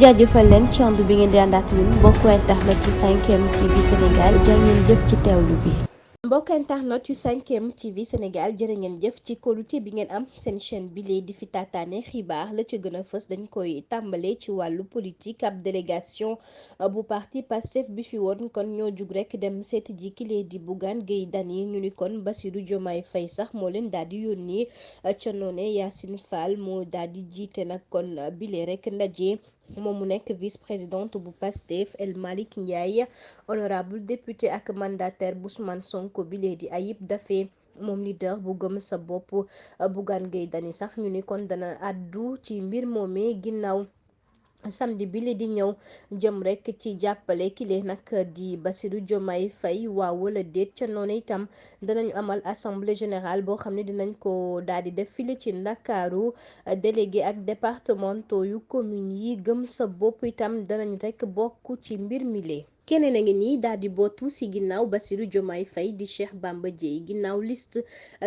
jaajëfal leen ci ànd bi ngeen di ànd ak ñun mbokku internet yu 5M TV Sénégal jaa ngeen jëf ci teewlu bi. mbokk internet yu 5M TV Sénégal jërë ngeen jëf ci kóolute bi ngeen am seen chaîne bi lee di fi taataane xibaar la ci gën a fës dañ koy tàmbale ci wàllu politique ab délégation bu parti Pastef bi fi woon kon ñoo jug rek dem seeti ji ki lee di Bougane Gueye Dany ñu ni kon Bassirou Diomaye Faye sax moo leen daal di yónni ca noone Yacine Fall moo daal di jiite nag kon bile rek ndaje. moom mu nekk vice-présidente bu Pastef El Malick Ndiaye honorable député ak mandataire bu Ousmane Sonko bi lee di Ayib Daffé moom leader bu gëm sa bopp Bougane Gueye Dany sax ñu ni kon dana àddu ci mbir moomee ginnaaw samedi bi li di ñëw jëm rek ci jàppale kile nag di Bassirou Diomaye Faye waaw wala déet ca noonu itam danañu amal assemblée générale boo xam ne dinañ ko daal di def file ci Ndakaaru délégué ak départementaux yu communes yi gëm sa bopp itam danañ rek bokk ci mbir mi lee keneen a ngi nii daal di bootu si ginnaaw Bassirou Diomaye Faye di Cheikh Bamba Dièye ginnaaw liste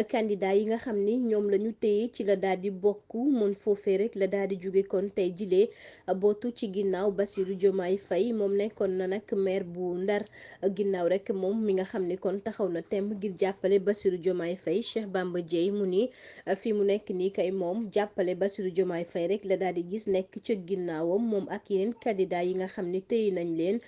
candidat yi nga xam ni ñoom la ñu téye ci la daal di bokk mun foofee rek la daal di jóge kon tey jilee bootu ci ginnaaw Bassirou Diomaye Faye moom nekkoon na nag maire bu Ndar ginnaaw rek moom mi nga xam ni kon taxaw na temm ngir jàppale Bassirou Diomaye Faye Cheikh Bamba Dièye mu ni fi mu nekk nii kay moom jàppale Bassirou Diomaye Faye rek la daal di gis nekk ca ginnaawam moom ak yeneen candidat yi nga xam ni téye nañ leen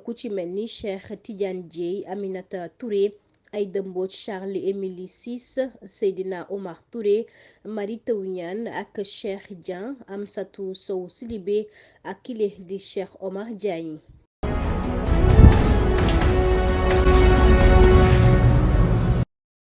ku ci mel ni Cheikh Tidiane Dièye Aminata Touré Aïda Mbodj Charlie Émilie Ciss Seydina Omar Touré Mary Teuw Niane ak Cheikh Dieng Amsatou Sow Sidibé ak kile di Cheikh Omar Diagne